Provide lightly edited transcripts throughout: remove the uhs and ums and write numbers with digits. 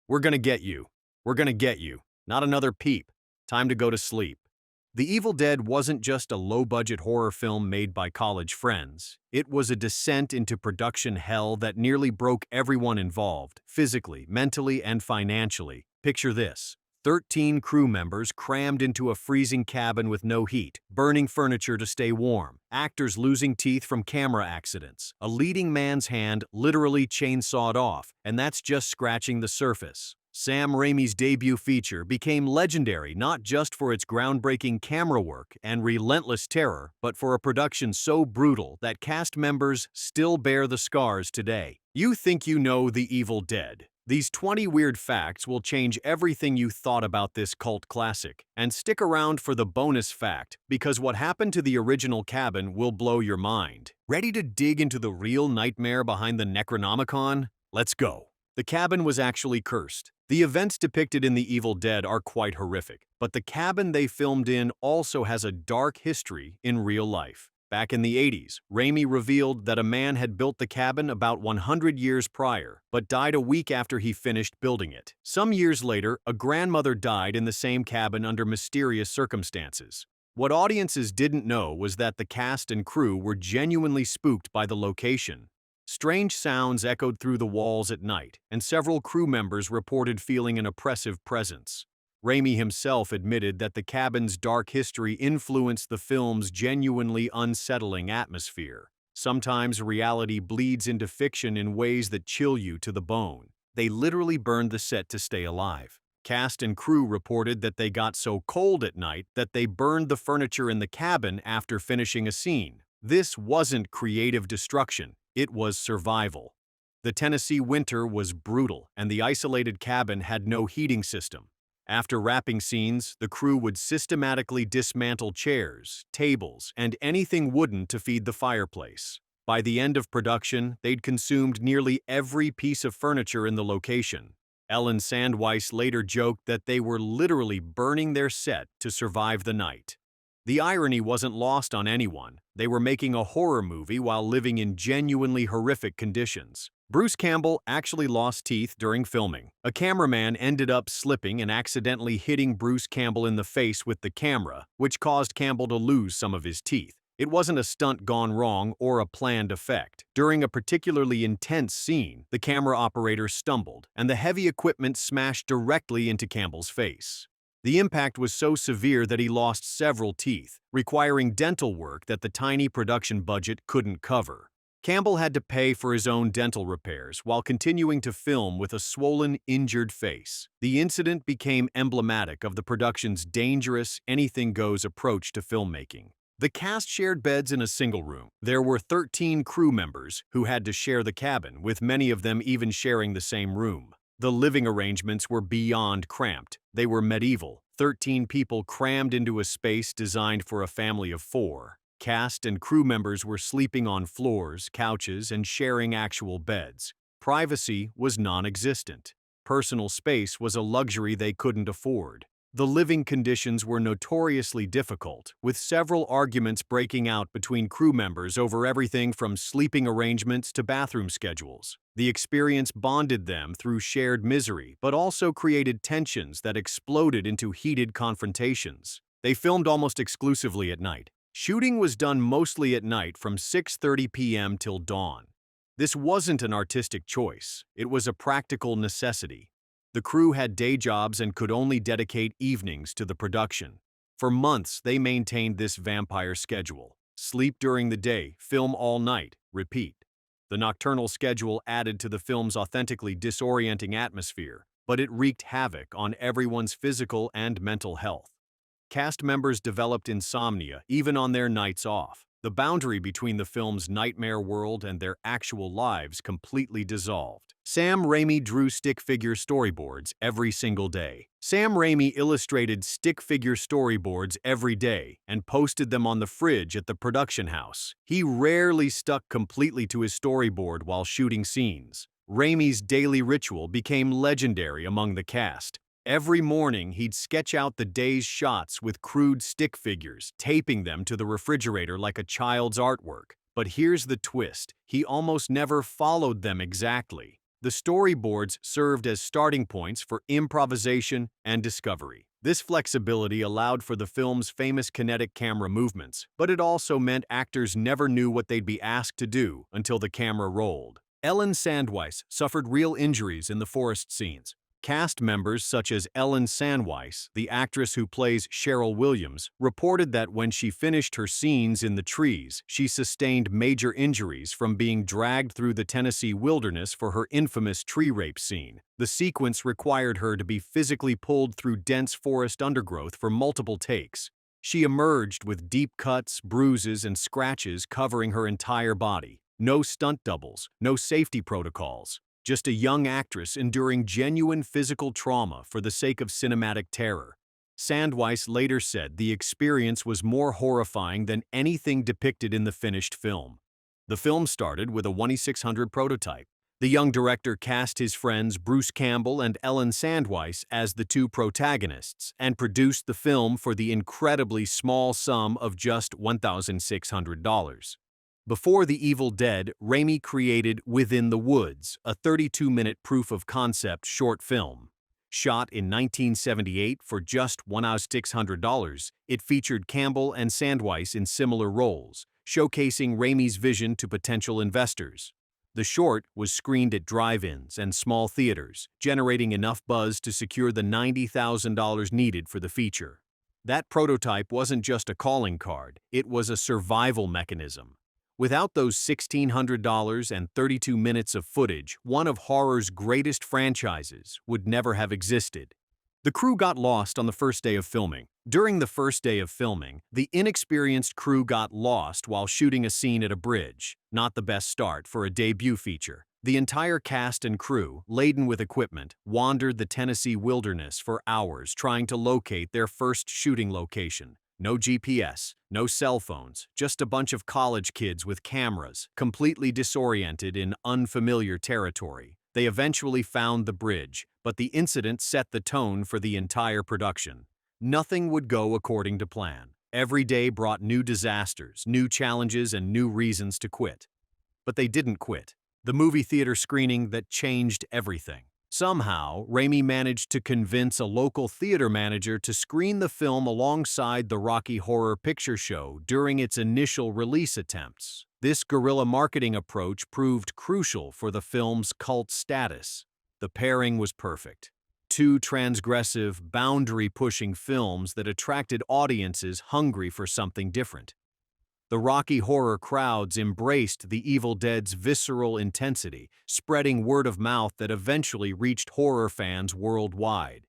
We're gonna get you. We're gonna get you. Not another peep. Time to go to sleep. The Evil Dead wasn't just a low-budget horror film made by college friends. It was a descent into production hell that nearly broke everyone involved, physically, mentally, and financially. Picture this. 13 crew members crammed into a freezing cabin with no heat, burning furniture to stay warm, actors losing teeth from camera accidents, a leading man's hand literally chainsawed off, and that's just scratching the surface. Sam Raimi's debut feature became legendary not just for its groundbreaking camera work and relentless terror, but for a production so brutal that cast members still bear the scars today. You think you know The Evil Dead. These 20 weird facts will change everything you thought about this cult classic. And stick around for the bonus fact, because what happened to the original cabin will blow your mind. Ready to dig into the real nightmare behind the Necronomicon? Let's go. The cabin was actually cursed. The events depicted in The Evil Dead are quite horrific, but the cabin they filmed in also has a dark history in real life. Back in the 80s, Raimi revealed that a man had built the cabin about 100 years prior, but died a week after he finished building it. Some years later, a grandmother died in the same cabin under mysterious circumstances. What audiences didn't know was that the cast and crew were genuinely spooked by the location. Strange sounds echoed through the walls at night, and several crew members reported feeling an oppressive presence. Raimi himself admitted that the cabin's dark history influenced the film's genuinely unsettling atmosphere. Sometimes reality bleeds into fiction in ways that chill you to the bone. They literally burned the set to stay alive. Cast and crew reported that they got so cold at night that they burned the furniture in the cabin after finishing a scene. This wasn't creative destruction, it was survival. The Tennessee winter was brutal, and the isolated cabin had no heating system. After wrapping scenes, the crew would systematically dismantle chairs, tables, and anything wooden to feed the fireplace. By the end of production, they'd consumed nearly every piece of furniture in the location. Ellen Sandweiss later joked that they were literally burning their set to survive the night. The irony wasn't lost on anyone. They were making a horror movie while living in genuinely horrific conditions. Bruce Campbell actually lost teeth during filming. A cameraman ended up slipping and accidentally hitting Bruce Campbell in the face with the camera, which caused Campbell to lose some of his teeth. It wasn't a stunt gone wrong or a planned effect. During a particularly intense scene, the camera operator stumbled, and the heavy equipment smashed directly into Campbell's face. The impact was so severe that he lost several teeth, requiring dental work that the tiny production budget couldn't cover. Campbell had to pay for his own dental repairs while continuing to film with a swollen, injured face. The incident became emblematic of the production's dangerous, anything-goes approach to filmmaking. The cast shared beds in a single room. There were 13 crew members who had to share the cabin, with many of them even sharing the same room. The living arrangements were beyond cramped. They were medieval. 13 people crammed into a space designed for a family of 4. Cast and crew members were sleeping on floors, couches, and sharing actual beds. Privacy was non-existent. Personal space was a luxury they couldn't afford. The living conditions were notoriously difficult, with several arguments breaking out between crew members over everything from sleeping arrangements to bathroom schedules. The experience bonded them through shared misery, but also created tensions that exploded into heated confrontations. They filmed almost exclusively at night. Shooting was done mostly at night from 6:30 p.m. till dawn. This wasn't an artistic choice, it was a practical necessity. The crew had day jobs and could only dedicate evenings to the production. For months, they maintained this vampire schedule. Sleep during the day, film all night, repeat. The nocturnal schedule added to the film's authentically disorienting atmosphere, but it wreaked havoc on everyone's physical and mental health. Cast members developed insomnia even on their nights off. The boundary between the film's nightmare world and their actual lives completely dissolved. Sam Raimi drew stick figure storyboards every single day. Sam Raimi illustrated stick figure storyboards every day and posted them on the fridge at the production house. He rarely stuck completely to his storyboard while shooting scenes. Raimi's daily ritual became legendary among the cast. Every morning, he'd sketch out the day's shots with crude stick figures, taping them to the refrigerator like a child's artwork. But here's the twist: he almost never followed them exactly. The storyboards served as starting points for improvisation and discovery. This flexibility allowed for the film's famous kinetic camera movements, but it also meant actors never knew what they'd be asked to do until the camera rolled. Ellen Sandweiss suffered real injuries in the forest scenes. Cast members such as Ellen Sandweiss, the actress who plays Cheryl Williams, reported that when she finished her scenes in the trees, she sustained major injuries from being dragged through the Tennessee wilderness for her infamous tree rape scene. The sequence required her to be physically pulled through dense forest undergrowth for multiple takes. She emerged with deep cuts, bruises, and scratches covering her entire body. No stunt doubles, no safety protocols. Just a young actress enduring genuine physical trauma for the sake of cinematic terror. Sandweiss later said the experience was more horrifying than anything depicted in the finished film. The film started with a 1600 prototype. The young director cast his friends Bruce Campbell and Ellen Sandweiss as the two protagonists and produced the film for the incredibly small sum of just $1,600. Before The Evil Dead, Raimi created Within the Woods, a 32-minute proof-of-concept short film. Shot in 1978 for just $1,600, it featured Campbell and Sandweiss in similar roles, showcasing Raimi's vision to potential investors. The short was screened at drive-ins and small theaters, generating enough buzz to secure the $90,000 needed for the feature. That prototype wasn't just a calling card, it was a survival mechanism. Without those $1,600 and 32 minutes of footage, one of horror's greatest franchises would never have existed. The crew got lost on the first day of filming. During the first day of filming, the inexperienced crew got lost while shooting a scene at a bridge. Not the best start for a debut feature. The entire cast and crew, laden with equipment, wandered the Tennessee wilderness for hours trying to locate their first shooting location. No GPS, no cell phones, just a bunch of college kids with cameras, completely disoriented in unfamiliar territory. They eventually found the bridge, but the incident set the tone for the entire production. Nothing would go according to plan. Every day brought new disasters, new challenges, and new reasons to quit. But they didn't quit. The movie theater screening that changed everything. Somehow, Raimi managed to convince a local theater manager to screen the film alongside the Rocky Horror Picture Show during its initial release attempts. This guerrilla marketing approach proved crucial for the film's cult status. The pairing was perfect. Two transgressive, boundary-pushing films that attracted audiences hungry for something different. The Rocky Horror crowds embraced The Evil Dead's visceral intensity, spreading word of mouth that eventually reached horror fans worldwide.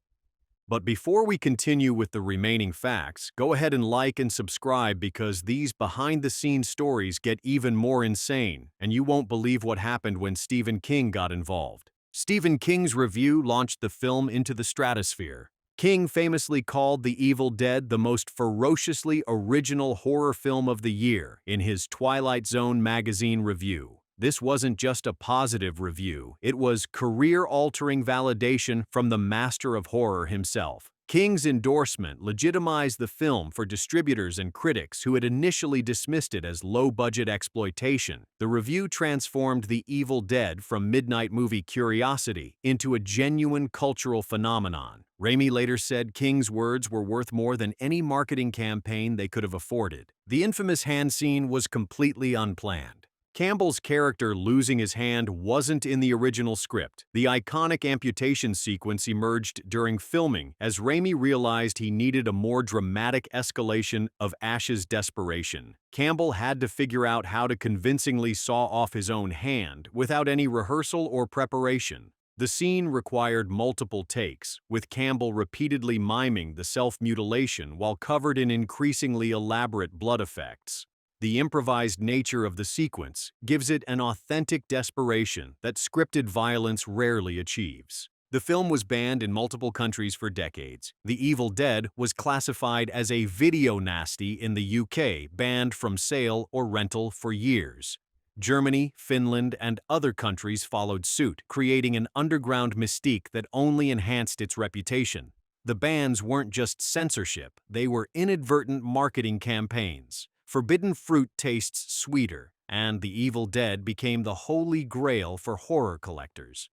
But before we continue with the remaining facts, go ahead and like and subscribe because these behind-the-scenes stories get even more insane, and you won't believe what happened when Stephen King got involved. Stephen King's review launched the film into the stratosphere. King famously called The Evil Dead the most ferociously original horror film of the year in his Twilight Zone magazine review. This wasn't just a positive review, it was career-altering validation from the master of horror himself. King's endorsement legitimized the film for distributors and critics who had initially dismissed it as low-budget exploitation. The review transformed The Evil Dead from midnight movie curiosity into a genuine cultural phenomenon. Raimi later said King's words were worth more than any marketing campaign they could have afforded. The infamous hand scene was completely unplanned. Campbell's character losing his hand wasn't in the original script. The iconic amputation sequence emerged during filming as Raimi realized he needed a more dramatic escalation of Ash's desperation. Campbell had to figure out how to convincingly saw off his own hand without any rehearsal or preparation. The scene required multiple takes, with Campbell repeatedly miming the self-mutilation while covered in increasingly elaborate blood effects. The improvised nature of the sequence gives it an authentic desperation that scripted violence rarely achieves. The film was banned in multiple countries for decades. The Evil Dead was classified as a video nasty in the UK, banned from sale or rental for years. Germany, Finland, and other countries followed suit, creating an underground mystique that only enhanced its reputation. The bans weren't just censorship, they were inadvertent marketing campaigns. Forbidden fruit tastes sweeter, and The Evil Dead became the holy grail for horror collectors.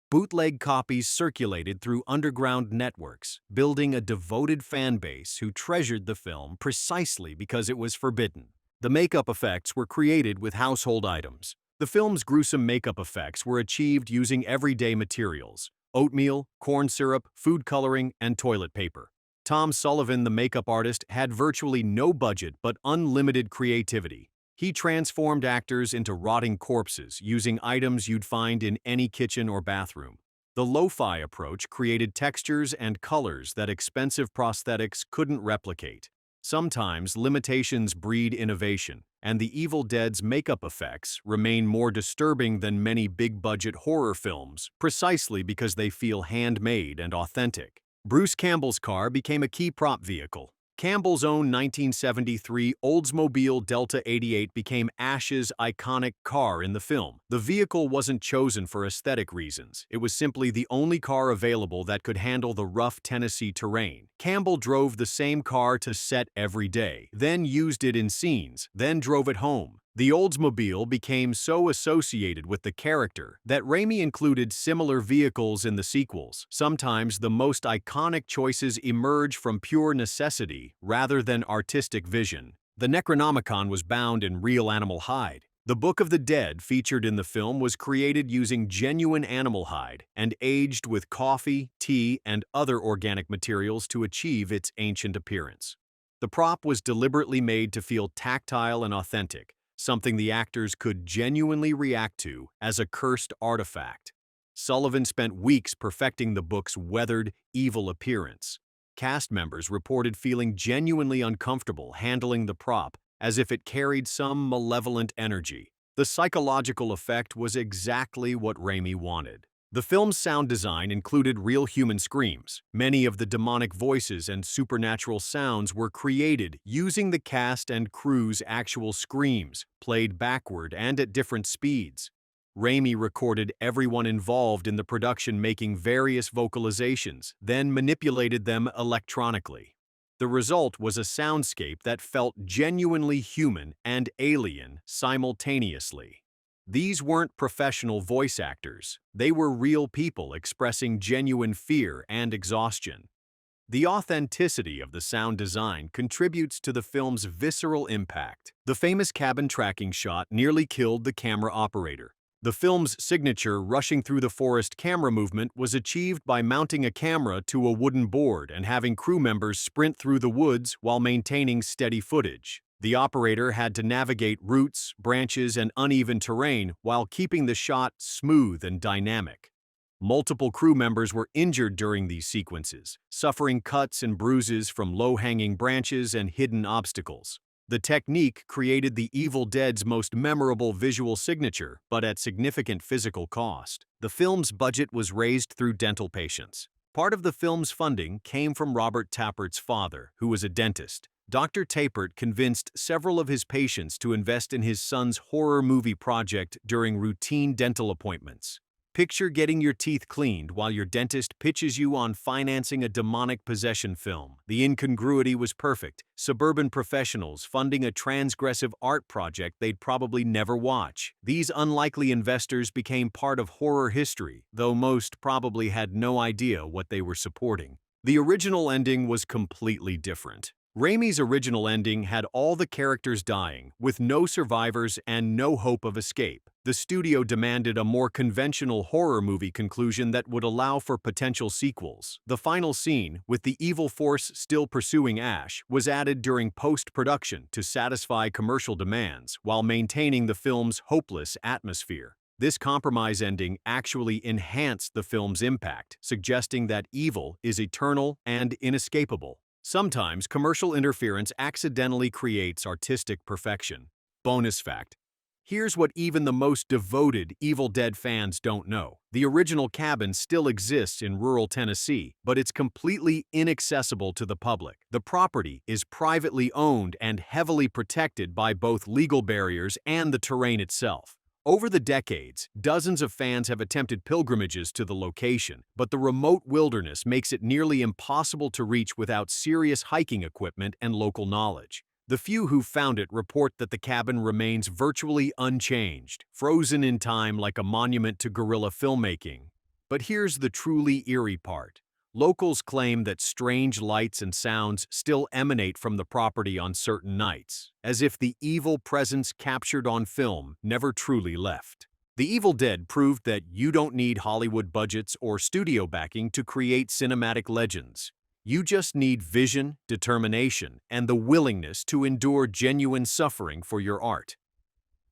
Bootleg copies circulated through underground networks, building a devoted fan base who treasured the film precisely because it was forbidden. The makeup effects were created with household items. The film's gruesome makeup effects were achieved using everyday materials: oatmeal, corn syrup, food coloring, and toilet paper. Tom Sullivan, the makeup artist, had virtually no budget but unlimited creativity. He transformed actors into rotting corpses using items you'd find in any kitchen or bathroom. The lo-fi approach created textures and colors that expensive prosthetics couldn't replicate. Sometimes limitations breed innovation, and The Evil Dead's makeup effects remain more disturbing than many big-budget horror films, precisely because they feel handmade and authentic. Bruce Campbell's car became a key prop vehicle. Campbell's own 1973 Oldsmobile Delta 88 became Ash's iconic car in the film. The vehicle wasn't chosen for aesthetic reasons. It was simply the only car available that could handle the rough Tennessee terrain. Campbell drove the same car to set every day, then used it in scenes, then drove it home. The Oldsmobile became so associated with the character that Raimi included similar vehicles in the sequels. Sometimes the most iconic choices emerge from pure necessity rather than artistic vision. The Necronomicon was bound in real animal hide. The Book of the Dead featured in the film was created using genuine animal hide and aged with coffee, tea, and other organic materials to achieve its ancient appearance. The prop was deliberately made to feel tactile and authentic, something the actors could genuinely react to as a cursed artifact. Sullivan spent weeks perfecting the book's weathered, evil appearance. Cast members reported feeling genuinely uncomfortable handling the prop as if it carried some malevolent energy. The psychological effect was exactly what Raimi wanted. The film's sound design included real human screams. Many of the demonic voices and supernatural sounds were created using the cast and crew's actual screams, played backward and at different speeds. Raimi recorded everyone involved in the production making various vocalizations, then manipulated them electronically. The result was a soundscape that felt genuinely human and alien simultaneously. These weren't professional voice actors. They were real people expressing genuine fear and exhaustion. The authenticity of the sound design contributes to the film's visceral impact. The famous cabin tracking shot nearly killed the camera operator. The film's signature rushing through the forest camera movement was achieved by mounting a camera to a wooden board and having crew members sprint through the woods while maintaining steady footage. The operator had to navigate roots, branches, and uneven terrain while keeping the shot smooth and dynamic. Multiple crew members were injured during these sequences, suffering cuts and bruises from low-hanging branches and hidden obstacles. The technique created the Evil Dead's most memorable visual signature, but at significant physical cost. The film's budget was raised through dental patients. Part of the film's funding came from Robert Tapert's father, who was a dentist. Dr. Tapert convinced several of his patients to invest in his son's horror movie project during routine dental appointments. Picture getting your teeth cleaned while your dentist pitches you on financing a demonic possession film. The incongruity was perfect. Suburban professionals funding a transgressive art project they'd probably never watch. These unlikely investors became part of horror history, though most probably had no idea what they were supporting. The original ending was completely different. Raimi's original ending had all the characters dying, with no survivors and no hope of escape. The studio demanded a more conventional horror movie conclusion that would allow for potential sequels. The final scene, with the evil force still pursuing Ash, was added during post-production to satisfy commercial demands while maintaining the film's hopeless atmosphere. This compromise ending actually enhanced the film's impact, suggesting that evil is eternal and inescapable. Sometimes commercial interference accidentally creates artistic perfection. Bonus fact: here's what even the most devoted Evil Dead fans don't know. The original cabin still exists in rural Tennessee, but it's completely inaccessible to the public. The property is privately owned and heavily protected by both legal barriers and the terrain itself. Over the decades, dozens of fans have attempted pilgrimages to the location, but the remote wilderness makes it nearly impossible to reach without serious hiking equipment and local knowledge. The few who've found it report that the cabin remains virtually unchanged, frozen in time like a monument to guerrilla filmmaking. But here's the truly eerie part. Locals claim that strange lights and sounds still emanate from the property on certain nights, as if the evil presence captured on film never truly left. The Evil Dead proved that you don't need Hollywood budgets or studio backing to create cinematic legends. You just need vision, determination, and the willingness to endure genuine suffering for your art.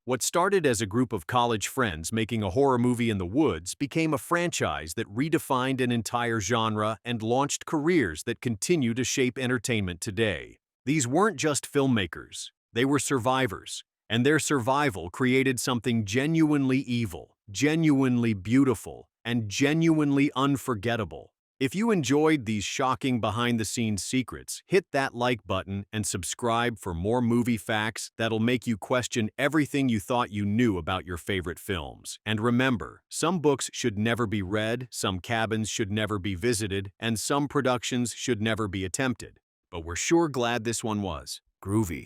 What started as a group of college friends making a horror movie in the woods became a franchise that redefined an entire genre and launched careers that continue to shape entertainment today. These weren't just filmmakers, they were survivors, and their survival created something genuinely evil, genuinely beautiful, and genuinely unforgettable. If you enjoyed these shocking behind-the-scenes secrets, hit that like button and subscribe for more movie facts that'll make you question everything you thought you knew about your favorite films. And remember, some books should never be read, some cabins should never be visited, and some productions should never be attempted. But we're sure glad this one was. Groovy.